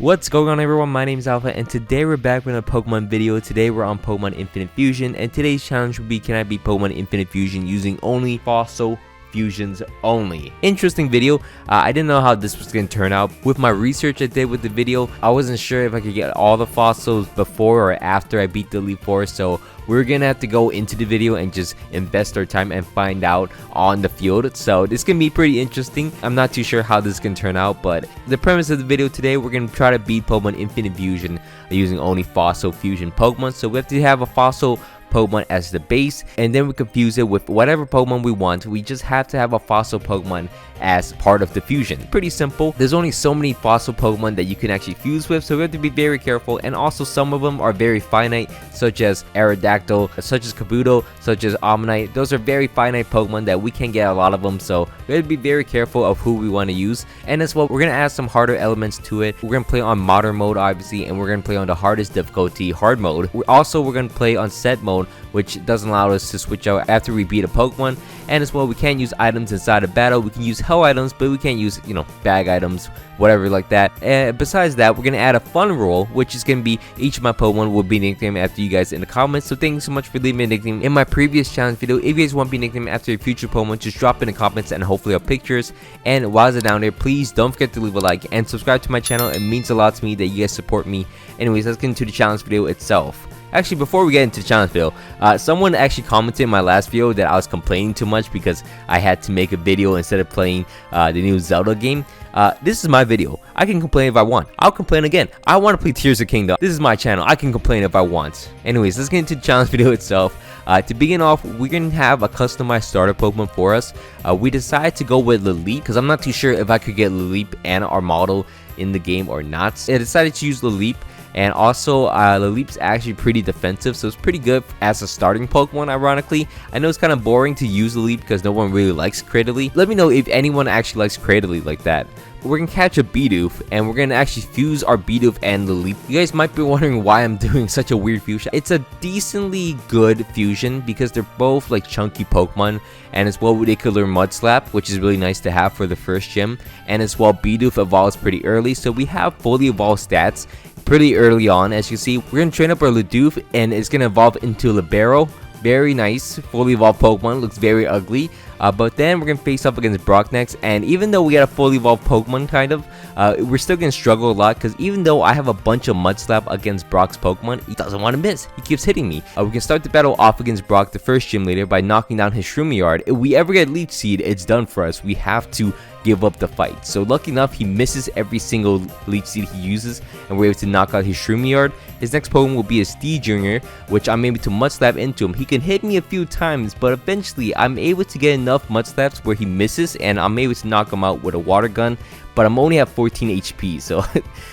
What's going on, everyone? My name is Alpha, and today we're back with a Pokemon video. Today we're on Pokemon Infinite Fusion, and today's challenge will be, can I beat Pokemon Infinite Fusion using only fossil fusions only? Interesting video. I didn't know how this was going to turn out. With my research I did with the video, I wasn't sure if I could get all the fossils before or after I beat the Elite Four, so we're gonna have to go into the video and just invest our time and find out on the field. So this can be pretty interesting. I'm not too sure how this can turn out, but the premise of the video today, we're gonna try to beat Pokemon Infinite Fusion using only fossil fusion Pokemon. So we have to have a fossil Pokemon as the base, and then we can fuse it with whatever Pokemon we want. We just have to have a fossil Pokemon as part of the fusion. Pretty simple. There's only so many fossil Pokemon that you can actually fuse with, so we have to be very careful. And also some of them are very finite, such as Aerodactyl, such as Kabuto, such as Omanyte. Those are very finite Pokemon that we can't get a lot of them, so we have to be very careful of who we want to use. And as well, we're gonna add some harder elements to it. We're gonna play on modern mode, obviously, and we're gonna play on the hardest difficulty, hard mode. We're gonna play on set mode, which doesn't allow us to switch out after we beat a Pokemon. And as well, we can't use items inside a battle. We can use hell items, but we can't use, bag items, whatever like that. And besides that, we're gonna add a fun rule, which is gonna be each of my Pokemon will be nicknamed after you guys in the comments. So thank you so much for leaving me a nickname in my previous challenge video. If you guys want to be nicknamed after your future Pokemon, just drop in the comments and hopefully I'll pictures. And while it's down there, please don't forget to leave a like and subscribe to my channel. It means a lot to me that you guys support me. Anyways, let's get into the challenge video itself. Actually, before we get into the challenge video, someone actually commented in my last video that I was complaining too much because I had to make a video instead of playing the new Zelda game. This is my video. I can complain if I want. I'll complain again. I want to play Tears of Kingdom. This is my channel. I can complain if I want. Anyways, let's get into the challenge video itself. To begin off, we're going to have a customized starter Pokemon for us. We decided to go with Lileep because I'm not too sure if I could get Lileep and our model in the game or not. I decided to use Lileep. And also, Lileep's actually pretty defensive, so it's pretty good as a starting Pokemon, ironically. I know it's kind of boring to use Lileep because no one really likes Cradily. Let me know if anyone actually likes Cradily like that. But we're going to catch a Bidoof, and we're going to actually fuse our Bidoof and Lileep. You guys might be wondering why I'm doing such a weird fusion. It's a decently good fusion because they're both like chunky Pokemon. And as well, they could learn Mud Slap, which is really nice to have for the first gym. And as well, Bidoof evolves pretty early, so we have fully evolved stats pretty early on. As you see, we're gonna train up our Bidoof and it's gonna evolve into Libero. Very nice, fully evolved Pokemon. Looks very ugly, but then we're gonna face up against Brock next. And even though we got a fully evolved Pokemon, we're still gonna struggle a lot because even though I have a bunch of Mud Slap against Brock's Pokemon, he doesn't want to miss. He keeps hitting me. We can start the battle off against Brock, the first gym leader, by knocking down his Shroomiard. If we ever get Leech Seed, it's done for us. We have to give up the fight. So lucky enough, he misses every single Leech Seed he uses, and we're able to knock out his Shroomiard. His next Pokemon will be a Stee Jr., which I'm able to Mud Slap into him. He can hit me a few times, but eventually I'm able to get enough Mud Slaps where he misses, and I'm able to knock him out with a Water Gun. But I'm only at 14 HP, so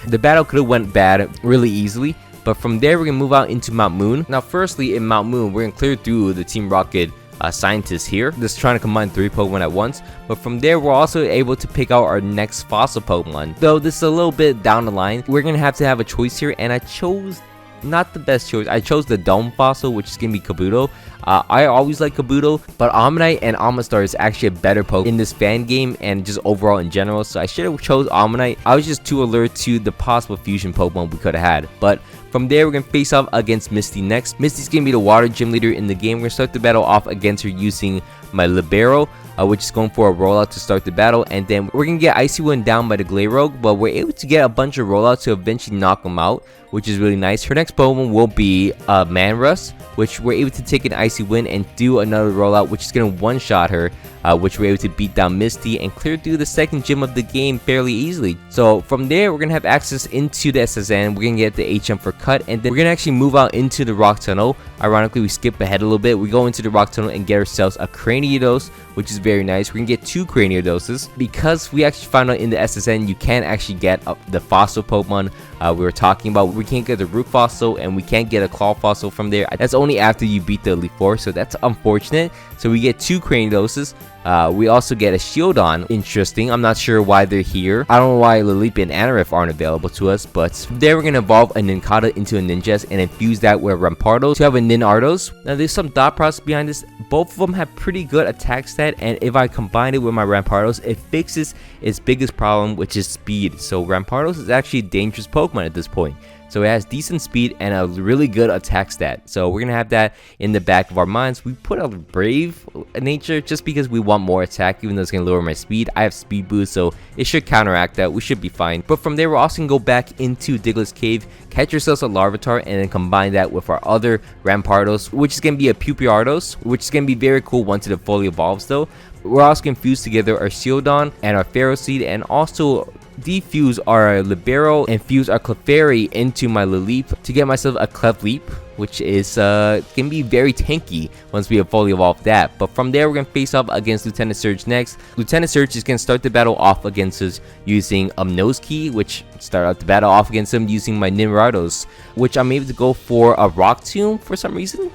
the battle could have went bad really easily. But from there, we're gonna move out into Mount Moon. Now, firstly, in Mount Moon, we're gonna clear through the Team Rocket scientists here, just trying to combine 3 Pokemon at once. But from there, we're also able to pick out our next fossil Pokemon. Though this is a little bit down the line, we're gonna have to a choice here, and I chose not the best choice. I chose the Dome Fossil, which is gonna be Kabuto. I always like Kabuto, but Omanyte and Amistar is actually a better Pokemon in this Fangame and just overall in general, so I should have chose Omanyte. I was just too alert to the possible fusion Pokemon we could have had. But from there, we're going to face off against Misty next. Misty's going to be the water gym leader in the game. We're going to start the battle off against her using my Libero, which is going for a rollout to start the battle. And then we're going to get Icy Wind down by the Glarogue, but we're able to get a bunch of rollouts to eventually knock him out, which is really nice. Her next Pokemon will be Manrus, which we're able to take an Icy Wind and do another rollout, which is going to one-shot her, which we're able to beat down Misty and clear through the second gym of the game fairly easily. So from there, we're going to have access into the SSN. We're going to get the HM for Cut, and then we're going to actually move out into the Rock Tunnel. Ironically, we skip ahead a little bit. We go into the Rock Tunnel and get ourselves a Cranidos, which is very nice. We're going to get 2 Craniodoses because we actually found out in the SSN you can't actually get the fossil Pokemon we were talking about. We can't get the Root Fossil and we can't get a Claw Fossil from there. That's only after you beat the Elite Four, so that's unfortunate. So we get 2 Craniodoses. We also get a Shieldon. Interesting. I'm not sure why they're here. I don't know why Lilipe and Anarif aren't available to us, but there we're going to evolve a Nincada into a Ninjas and infuse that with Rampardos to have a Ninardos. Now there's some thought process behind this. Both of them have pretty good attack stat, and if I combine it with my Rampardos, it fixes its biggest problem, which is speed. So Rampardos is actually a dangerous Pokemon at this point. So it has decent speed and a really good attack stat. So we're going to have that in the back of our minds. We put a Brave nature just because we want more attack, even though it's going to lower my speed. I have speed boost, so it should counteract that. We should be fine. But from there, we're also going to go back into Diglett's Cave, catch ourselves a Larvitar, and then combine that with our other Rampardos, which is going to be a Pupiardos, which is going to be very cool once it fully evolves though. We're also going to fuse together our Shieldon and our Ferroseed, and also defuse our Libero and fuse our Clefairy into my Lilipe to get myself a Clefleap, which is can be very tanky once we have fully evolved that. But from there, we're going to face off against Lieutenant Surge next. Lieutenant Surge is going to start the battle off against us using Nose Key, which start out the battle off against him using my Ninrados, which I'm able to go for a Rock Tomb for some reason.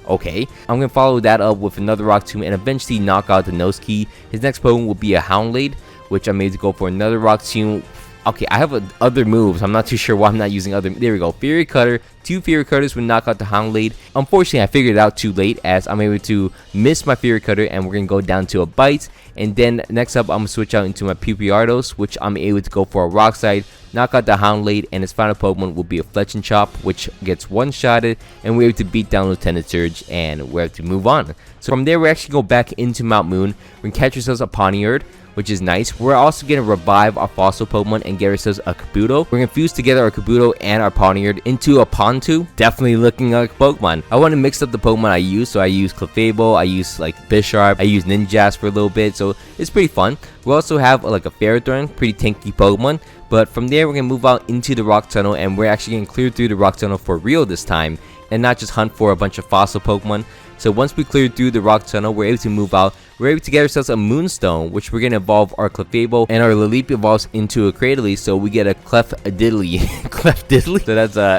Okay, I'm going to follow that up with another Rock Tomb and eventually knock out the Nose Key. His next Pokemon will be a Houndblade, which I made to go for another Rock Tomb. Okay, I have other moves. I'm not too sure why I'm not using other. There we go. Fury Cutter. 2 Fury Cutters would knock out the Houndblade. Unfortunately, I figured it out too late as I'm able to miss my Fury Cutter and we're going to go down to a Bite. And then next up, I'm going to switch out into my Pupiardos, which I'm able to go for a Rock Slide, knock out the Houndblade, and his final Pokemon will be a Fletch and Chop, which gets one-shotted, and we're able to beat down Lieutenant Surge, and we're able to move on. So from there, we actually go back into Mount Moon. We're going to catch ourselves a Pawniard, which is nice. We're also going to revive our fossil Pokemon and get ourselves a Kabuto. We're going to fuse together our Kabuto and our Pawniard into a Pontu. Definitely looking like Pokemon. I want to mix up the Pokemon I use, so I use Clefable, I use like Bisharp, I use Ninjas for a little bit, so it's pretty fun. We also have like a Ferrothorn, pretty tanky Pokemon. But from there, we're going to move out into the Rock Tunnel, and we're actually going to clear through the Rock Tunnel for real this time, and not just hunt for a bunch of fossil Pokemon. So once we clear through the Rock Tunnel, we're able to move out. We're able to get ourselves a Moonstone, which we're going to evolve our Clefable, and our Lilipe evolves into a Cradily, so we get a Clefdiddly. Clefdiddly? So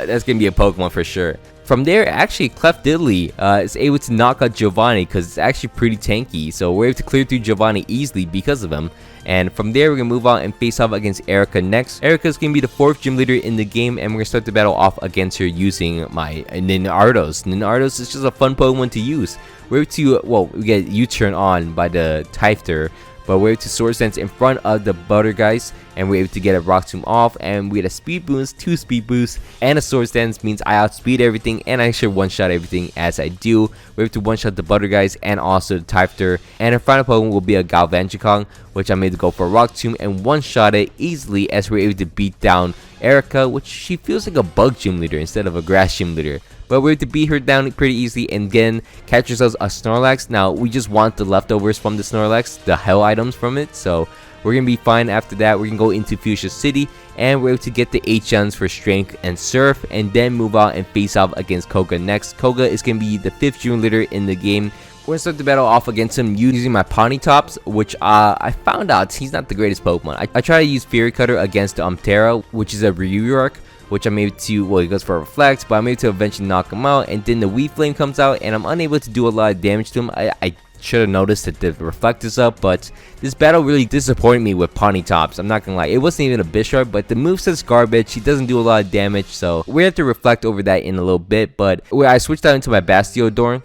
that's going to be a Pokemon for sure. From there, actually, Clefdiddly is able to knock out Giovanni because it's actually pretty tanky. So we're able to clear through Giovanni easily because of him. And from there, we're going to move on and face off against Erica next. Erica is going to be the 4th gym leader in the game, and we're going to start the battle off against her using my Ninardos. Ninardos is just a fun Pokemon to use. We're able to, well, we get U-turn on by the Typhter, but we're able to Swords Dance in front of the Buttergeist, and we're able to get a Rock Tomb off, and we get a Speed Boost, 2 Speed Boosts, and a Swords Dance means I outspeed everything, and I should one-shot everything as I do. We're able to one-shot the Buttergeist and also the Typhter, and our final Pokemon will be a Galvantron, which I made to go for a Rock Tomb and one-shot it easily as we're able to beat down Erica, which she feels like a Bug Gym Leader instead of a Grass Gym Leader. But we're able to beat her down pretty easily and again catch ourselves a Snorlax. Now, we just want the leftovers from the Snorlax, the hell items from it, so we're going to be fine after that. We're going to go into Fuchsia City, and we're able to get the H-Gens for Strength and Surf, and then move out and face off against Koga next. Koga is going to be the 5th gym leader in the game. We're going to start the battle off against him using my Ponytops, which I found out he's not the greatest Pokemon. I try to use Fury Cutter against Terra, which is a Ryuark, which I'm able to, well, he goes for a Reflect, but I'm able to eventually knock him out, and then the Wii Flame comes out, and I'm unable to do a lot of damage to him. I should have noticed that the Reflect is up, but this battle really disappointed me with Ponytops. I'm not gonna lie, it wasn't even a Bisharp, but the moveset's garbage. He doesn't do a lot of damage, so we have to reflect over that in a little bit. But I switched out into my Bastiodorn,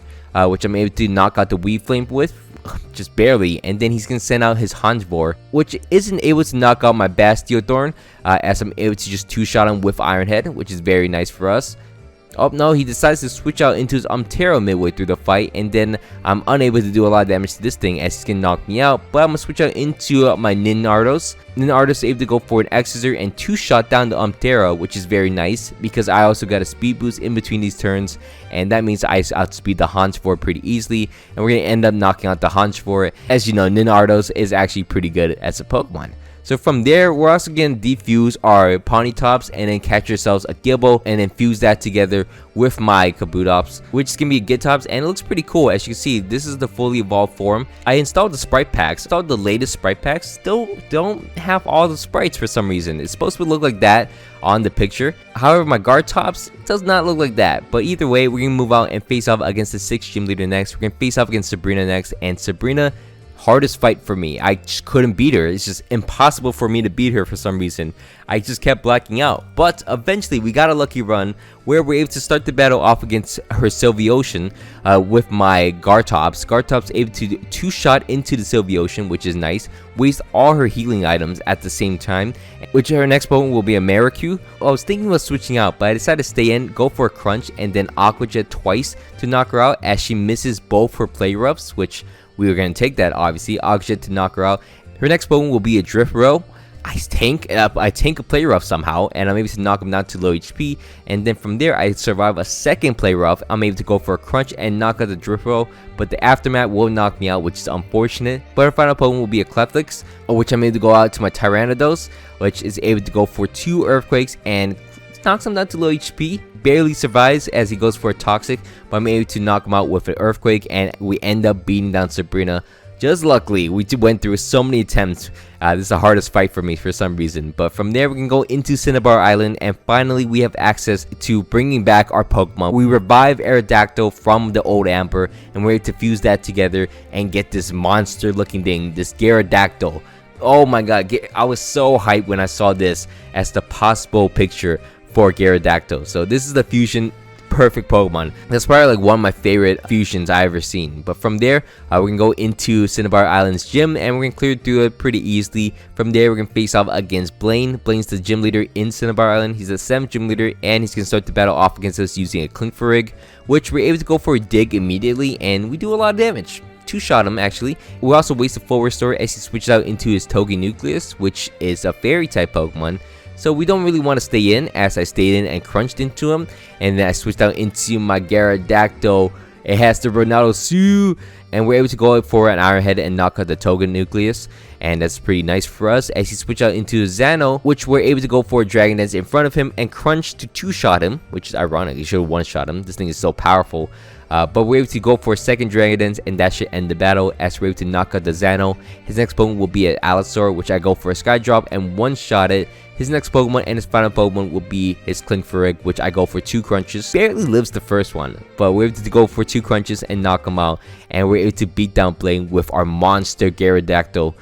which I'm able to knock out the Wii Flame with, just barely, and then he's gonna send out his Hansvor, which isn't able to knock out my Bastiodorn, as I'm able to just 2-shot him with Iron Head, which is very nice for us. Oh no, he decides to switch out into his Terra midway through the fight, and then I'm unable to do a lot of damage to this thing as he's gonna knock me out. But I'm gonna switch out into my Ninardos. Ninardos is able to go for an X-Scissor and 2-shot down the Terra, which is very nice because I also got a speed boost in between these turns, and that means I outspeed the Hansvor pretty easily, and we're gonna end up knocking out the Hansvor. As you know, Ninardos is actually pretty good as a Pokemon. So from there, we're also going to defuse our Ponytops and then catch ourselves a Gibble and then fuse that together with my Kabutops, which is going to be a Gitops, and it looks pretty cool. As you can see, this is the fully evolved form. I installed the sprite packs, installed the latest sprite packs, still don't have all the sprites for some reason. It's supposed to look like that on the picture. However, my Gartops does not look like that. But either way, we're going to move out and face off against the 6th gym leader next. We're going to face off against Sabrina next, and Sabrina, hardest fight for me. I just couldn't beat her. It's just impossible for me to beat her for some reason. I just kept blacking out. But eventually we got a lucky run where we're able to start the battle off against her Sylveotian with my Gartops. Gartops able to two-shot into the Sylveotian, which is nice. Waste all her healing items at the same time, which her next Pokemon will be a Maricue. I was thinking of switching out, but I decided to stay in, go for a Crunch, and then Aqua Jet twice to knock her out as she misses both her Play Roughs, which we were going to take that obviously. Aqua Jet to knock her out. Her next Pokemon will be a Drift Row. I tank a Play Rough somehow, and I'm able to knock him down to low HP, and then from there I survive a second Play Rough. I'm able to go for a Crunch and knock out the Drift Row, but the Aftermath will knock me out, which is unfortunate. But our final Pokemon will be a Cleflix, which I'm able to go out to my Tyrannodos, which is able to go for 2 Earthquakes and knocks him down to low HP. Barely survives as he goes for a Toxic, but I'm able to knock him out with an Earthquake, and we end up beating down Sabrina. Just luckily, we went through so many attempts. This is the hardest fight for me for some reason. But from there, we can go into Cinnabar Island, and finally, we have access to bringing back our Pokemon. We revive Aerodactyl from the old Amber, and we're able to fuse that together and get this monster-looking thing, this Gyarados. Oh my god, I was so hyped when I saw this as the possible picture for Gyarados. So this is the fusion. Perfect Pokemon. That's probably like one of my favorite fusions I ever seen. But from there, we can go into Cinnabar Island's gym, and we're gonna clear through it pretty easily. From there, we're gonna face off against Blaine. Blaine's the gym leader in Cinnabar Island. He's the 7th gym leader, and he's gonna start the battle off against us using a Klinkfurig, which we're able to go for a dig immediately, and we do a lot of damage. Two-shot him actually. We also waste a full restore as he switches out into his Togenucleus, which is a fairy type Pokemon. So we don't really want to stay in, as I stayed in and crunched into him, and then I switched out into my Gyarados. It has the Ronaldo Sue, and we're able to go for an Iron Head and knock out the Togenucleus, and that's pretty nice for us as he switched out into Zano, which we're able to go for a Dragon Dance in front of him and crunch to two-shot him, which is ironic. You should have one-shot him. This thing is so powerful. But we're able to go for a second Dragon Dance, and that should end the battle as we're able to knock out the Zano. His next Pokemon will be an Allosaur, which I go for a Sky Drop and one-shot it. His next Pokemon and his final Pokemon will be his Klinkfurig, which I go for 2 crunches. Barely lives the first one, but we're able to go for 2 crunches and knock him out. And we're able to beat down Blaine with our monster Gyarados.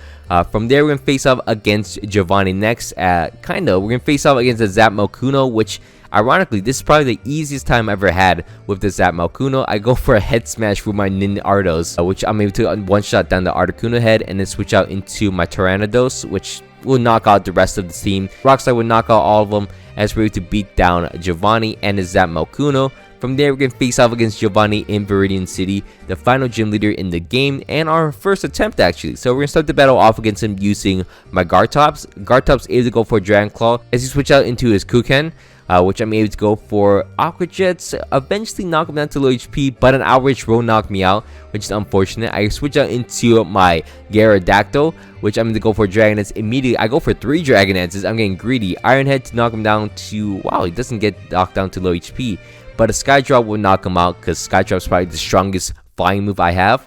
From there, we're going to face off against Giovanni next. We're going to face off against the Zap Malkuno, which ironically, this is probably the easiest time I ever had with the Zap Malkuno. I go for a head smash with my Ninardos, which I'm able to one-shot down the Articuno head and then switch out into my Tyrannodos, which will knock out the rest of the team. Rockstar would knock out all of them as we're able to beat down Giovanni and his Zap Malkuno. From there, we're going to face off against Giovanni in Viridian City, the final gym leader in the game, and our first attempt actually. So we're going to start the battle off against him using my Gartops. Gartops able to go for Dragon Claw as he switch out into his Kuken, which I'm able to go for Aqua Jets, eventually knock him down to low HP, but an outrage will knock me out, which is unfortunate. I switch out into my Gyarados, which I'm going to go for Dragon Dance immediately. I go for 3 Dragon Dances. I'm getting greedy. Iron Head to knock him down to, wow, he doesn't get knocked down to low HP, but a Sky Drop will knock him out because Sky Drop is probably the strongest flying move I have.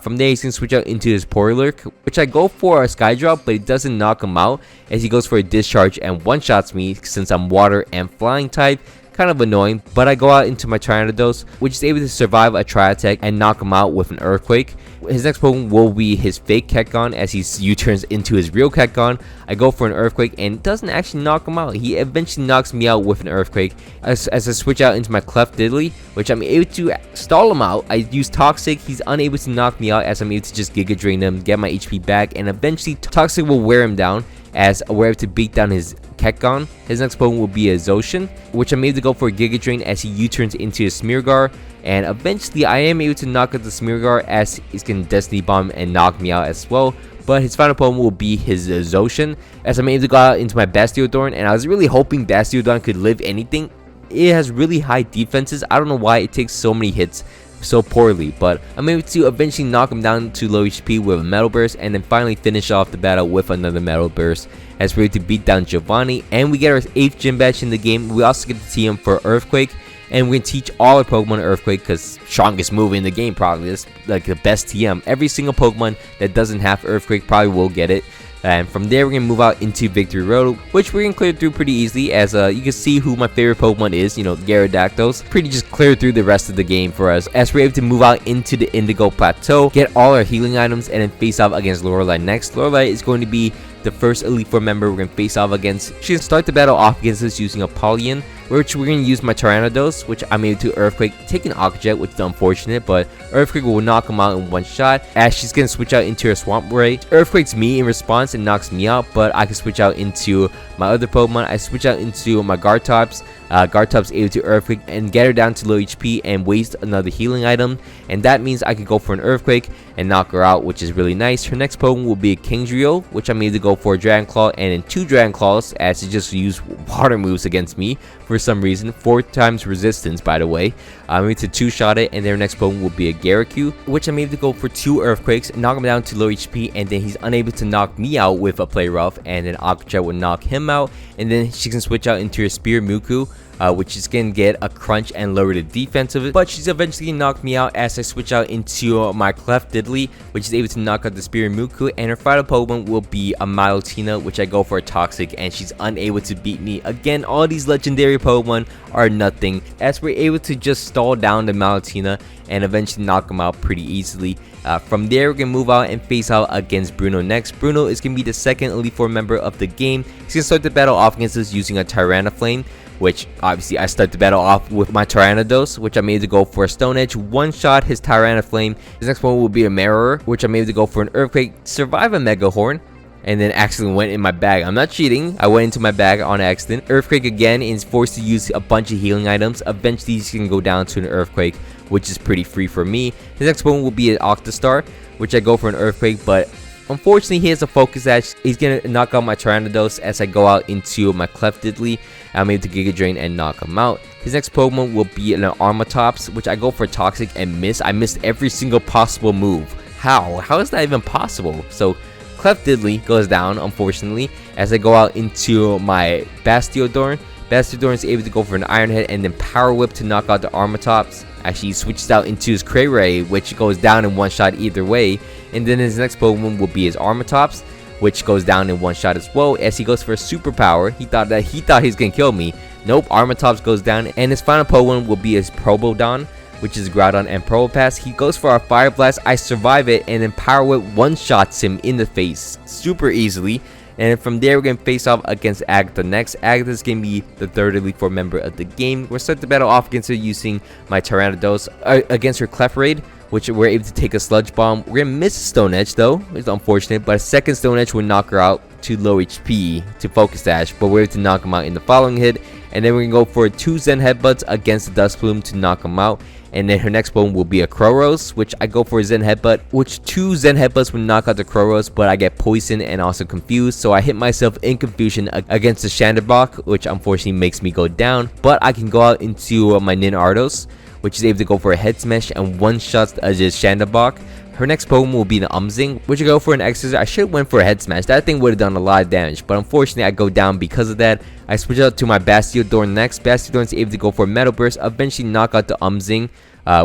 From there, he's going to switch out into his Porlurk, which I go for a Sky Drop, but it doesn't knock him out as he goes for a Discharge and one-shots me since I'm water and flying type. Kind of annoying, but I go out into my Tyrannodos, which is able to survive a Tri-Attack and knock him out with an Earthquake. His next Pokemon will be his fake Kekgon as he U-turns into his real Kekgon. I go for an Earthquake and it doesn't actually knock him out. He eventually knocks me out with an Earthquake as I switch out into my Clef Diddly, which I'm able to stall him out. I use Toxic. He's unable to knock me out as I'm able to just Giga Drain him, get my HP back, and eventually Toxic will wear him down as we're able to beat down his Kekgon. His next Pokemon will be a Zoshin, which I'm able to go for a Giga Drain as he U-turns into a Smeargar, and eventually I am able to knock out the Smeargar as he's going to Destiny Bomb and knock me out as well. But his final Pokemon will be his Zoshin as I'm able to go out into my Bastiodon, and I was really hoping Bastiodon could live anything. It has really high defenses. I don't know why it takes so many hits so poorly, but I'm able to eventually knock him down to low HP with a Metal Burst, and then finally finish off the battle with another Metal Burst as we're able to beat down Giovanni, and we get our 8th gym badge in the game. We also get the TM for Earthquake, and we're gonna teach all our Pokemon Earthquake because strongest move in the game, probably. It's like the best TM. Every single Pokemon that doesn't have Earthquake probably will get it. And from there, we're going to move out into Victory Road, which we're going to clear through pretty easily, as you can see who my favorite Pokemon is, you know, Gyarados. Pretty just clear through the rest of the game for us, as we're able to move out into the Indigo Plateau, get all our healing items, and then face off against Lorelei next. Lorelei is going to be the first Elite Four member we're going to face off against. She's going to start the battle off against us using a Polian, which we're going to use my Tyrannodos, which I'm able to Earthquake, take an Aqua Jet, which is unfortunate, but Earthquake will knock him out in one shot, as she's going to switch out into her Swamp Ray. Earthquakes me in response and knocks me out, but I can switch out into my other Pokemon. I switch out into my Gartops. Gartops able to Earthquake and get her down to low HP and waste another healing item, and that means I could go for an Earthquake and knock her out, which is really nice. Her next Pokemon will be a Kingdrio, which I'm able to go for a Dragon Claw and then 2 Dragon Claws, as she just used water moves against me for some reason. 4 times resistance, by the way. I'm able to 2-shot it, and their next Pokemon will be a Gyaraku, which I'm able to go for 2 Earthquakes, knock him down to low HP, and then he's unable to knock me out with a Play Rough, and then Aqua Jet will knock him out, and then she can switch out into her Spear Muku, which is going to get a crunch and lower the defense of it, but she's eventually going to knock me out as I switch out into my Clef Diddley, which is able to knock out the Spear Muku, and her final Pokemon will be a Milotina, which I go for a Toxic, and she's unable to beat me. Again, all these legendary Pokemon are nothing, as we're able to just stall down the Milotina and eventually knock him out pretty easily. From there, we're going to move out and face out against Bruno next. Bruno is going to be the second Elite Four member of the game. He's going to start the battle off against us using a Tyrannoflame, which obviously I start the battle off with my Tyrannodos, which I'm able to go for a Stone Edge, one-shot his Tyrannoflame. His next one will be a Mirror, which I'm able to go for an Earthquake, survive a Mega Horn, and then actually went in my bag. I'm not cheating, I went into my bag on accident. Earthquake again, and is forced to use a bunch of healing items. Eventually he's going to go down to an Earthquake, which is pretty free for me. His next one will be an Octostar, which I go for an Earthquake, but unfortunately he has a Focus Sash. He's going to knock out my Tyrannodos as I go out into my Clef Diddley. I'm able to Giga Drain and knock him out. His next Pokemon will be an Armatops, which I go for Toxic and miss. I missed every single possible move. How is that even possible? So Clef Diddley goes down, unfortunately, as I go out into my Bastiodorn. Bastiodorn is able to go for an Iron Head and then Power Whip to knock out the Armatops. Actually, he switches out into his Cray, which goes down in one shot either way. And then his next Pokemon will be his Armatops, which goes down in one shot as well, as he goes for a Superpower. He thought he was gonna kill me. Nope, Armatops goes down, and his final Pokemon will be his Probodon, which is Groudon and Probopass. He goes for a Fire Blast. I survive it, and then Power Whip one-shots him in the face super easily. And from there, we're going to face off against Agatha next. Agatha is going to be the third Elite Four member of the game. We're going to start the battle off against her using my Tyrannodos against her Clefairy, which we're able to take a Sludge Bomb. We're going to miss Stone Edge though, it's unfortunate, but a second Stone Edge would knock her out to low HP to Focus Sash, but we're able to knock him out in the following hit. And then we're going to go for 2 Zen Headbutts against the Dust Plume to knock him out. And then her next Pokemon will be a Kroros, which I go for a Zen Headbutt, which 2 Zen Headbutts would knock out the Kroros, but I get poisoned and also confused, so I hit myself in confusion against the Chandelbach, which unfortunately makes me go down. But I can go out into my Ninardos, which is able to go for a Head Smash and one-shots the Chandelbach. Her next Pokemon will be the Umzing, which I go for an Exorcist. I should have went for a Head Smash. That thing would have done a lot of damage, but unfortunately I go down because of that. I switch out to my Bastiodorn next. Bastiodorn is able to go for a Metal Burst, eventually knock out the Umzing,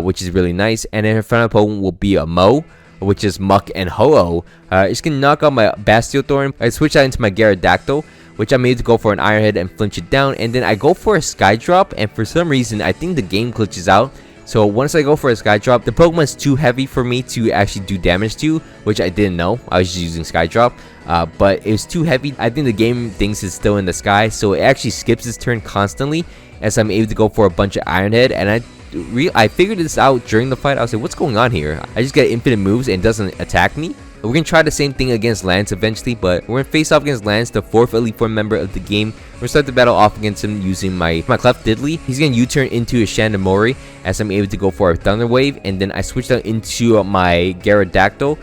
which is really nice. And then her final Pokemon will be a Mo, which is Muck and Ho-Oh. It's going to knock out my Bastiodorn. I switch out into my Gyarados, which I'm able to go for an Iron Head and flinch it down. And then I go for a Sky Drop, and for some reason I think the game glitches out. So once I go for a Sky Drop, the Pokemon is too heavy for me to actually do damage to, which I didn't know. I was just using Sky Drop, but it was too heavy. I think the game thinks it's still in the sky, so it actually skips its turn constantly, as I'm able to go for a bunch of Iron Head. And I figured this out during the fight. I was like, what's going on here? I just get infinite moves and it doesn't attack me. We're going to try the same thing against Lance eventually, but we're going to face off against Lance, the 4th Elite Four member of the game. We're going to start the battle off against him using my Clef Diddley. He's going to U-turn into a Shandamori, as I'm able to go for a Thunder Wave, and then I switched out into my Gyarados,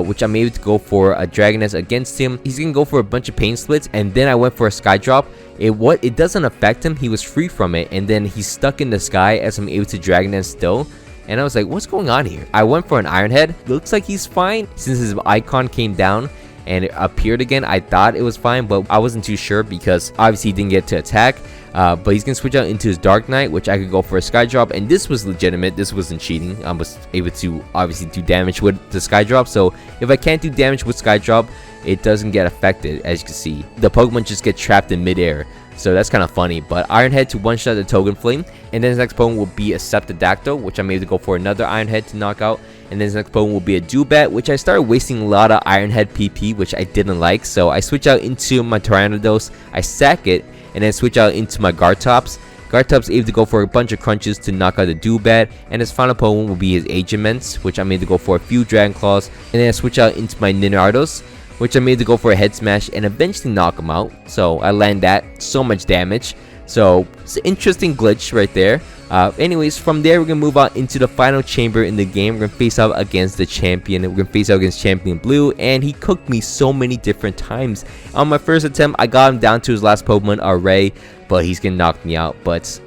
which I'm able to go for a Dragoness against him. He's going to go for a bunch of Pain Splits, and then I went for a Sky Drop. It doesn't affect him, he was free from it, and then he's stuck in the sky as I'm able to Dragoness still. And I was like, what's going on here? I went for an Iron Head. Looks like he's fine. Since his icon came down and it appeared again, I thought it was fine, but I wasn't too sure because obviously he didn't get to attack. but he's gonna switch out into his Dark Knight, which I could go for a Sky Drop, and this was legitimate. This wasn't cheating. I was able to obviously do damage with the Sky Drop, so if I can't do damage with Sky Drop, it doesn't get affected. As you can see, the Pokemon just get trapped in midair, so that's kind of funny. But Iron Head to one-shot the Togen Flame, and then his next Pokemon will be a Septidactyl, which I'm able to go for another Iron Head to knock out. And then his next Pokemon will be a Dewbat, which I started wasting a lot of Iron Head PP, which I didn't like. So I switch out into my Tyrannodos, I sack it, and then switch out into my Gartops. Gartops able to go for a bunch of crunches to knock out the Dewbat, and his final Pokemon will be his Agements, which I'm able to go for a few Dragon Claws, and then I switch out into my Ninardos, which I'm able to go for a Head Smash and eventually knock him out. So I land that, so much damage. So it's an interesting glitch right there. Anyways, from there we're gonna move on into the final chamber in the game. We're gonna face out against the champion. We're gonna face out against Champion Blue, and he cooked me so many different times. On my first attempt, I got him down to his last Pokemon, Array, but he's gonna knock me out. But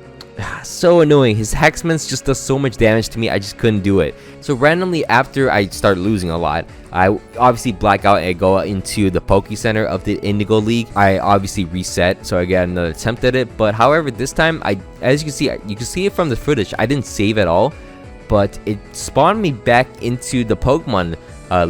so annoying. His Hexmans just does so much damage to me, I just couldn't do it. So randomly after I start losing a lot, I obviously black out and go into the Poke Center of the Indigo League. I obviously reset, so I get another attempt at it. But however, this time, as you can see it from the footage, I didn't save at all, but it spawned me back into the Pokemon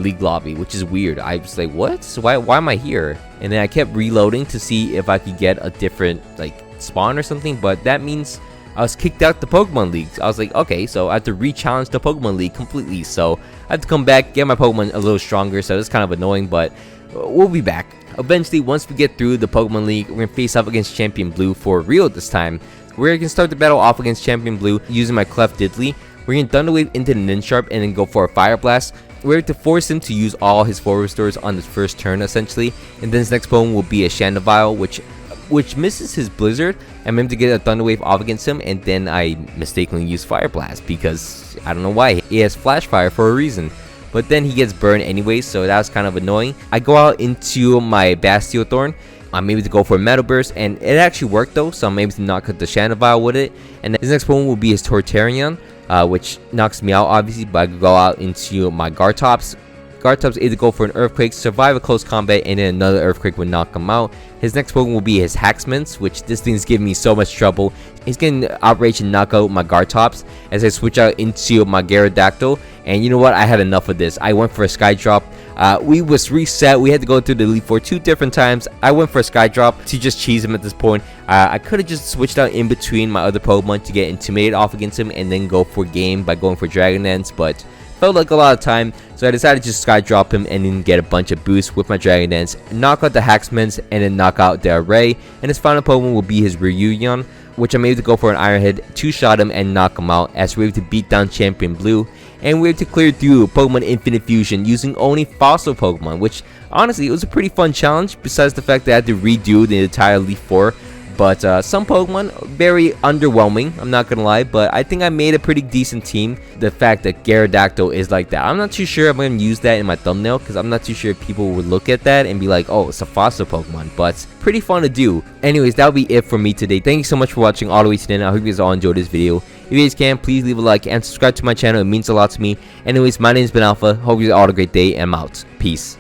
League lobby, which is weird. I was like, what? So why am I here? And then I kept reloading to see if I could get a different like spawn or something, but that means I was kicked out the Pokemon League. I was like, okay, so I have to re-challenge the Pokemon League completely. So I have to come back, get my Pokemon a little stronger. So it's kind of annoying, but we'll be back. Eventually, once we get through the Pokemon League, we're going to face off against Champion Blue for real this time. We're going to start the battle off against Champion Blue using my Clef Diddley. We're going to Thunder Wave into the Ninsharp and then go for a Fire Blast. We're going to force him to use all his forward restores on his first turn, essentially. And then his next Pokemon will be a Chandevile, which misses his Blizzard. I'm able to get a Thunder Wave off against him, and then I mistakenly use Fire Blast because I don't know why. He has Flash Fire for a reason. But then he gets burned anyway, so that was kind of annoying. I go out into my Thorn. I'm able to go for a Metal Burst, and it actually worked though, so I'm able to knock out the Chandevile with it. And then his next Pokemon will be his Torterrion, which knocks me out obviously, but I can go out into my Gartops. Gartops able to go for an Earthquake, survive a close combat, and then another Earthquake would knock him out. His next Pokemon will be his Haxmans, which this thing's giving me so much trouble. He's getting Outrage and knock out my Gartops as I switch out into my Gyarados. And you know what? I had enough of this. I went for a Sky Drop. We was reset. We had to go through the Elite Four 2 different times. I went for a Sky Drop to just cheese him at this point. I could have just switched out in between my other Pokemon to get Intimidated off against him and then go for game by going for Dragon Dance, but felt like a lot of time, so I decided to just Sky Drop him and then get a bunch of boosts with my Dragon Dance, knock out the Haxmans, and then knock out the Array. And his final Pokemon will be his Ryuyon, which I'm able to go for an Iron Head, two-shot him, and knock him out as we're able to beat down Champion Blue. And we're able to clear through Pokemon Infinite Fusion using only fossil Pokemon, which honestly, it was a pretty fun challenge, besides the fact that I had to redo the entire Elite Four. But some Pokemon, very underwhelming, I'm not gonna lie, but I think I made a pretty decent team. The fact that Gyarados is like that, I'm not too sure I'm gonna use that in my thumbnail, because I'm not too sure if people would look at that and be like, oh, it's a fossil Pokemon, but pretty fun to do. Anyways, that'll be it for me today. Thank you so much for watching all the way to the end. I hope you guys all enjoyed this video. If you guys can, please leave a like and subscribe to my channel. It means a lot to me. Anyways, my name's been Alpha. Hope you guys all have a great day, and I'm out. Peace.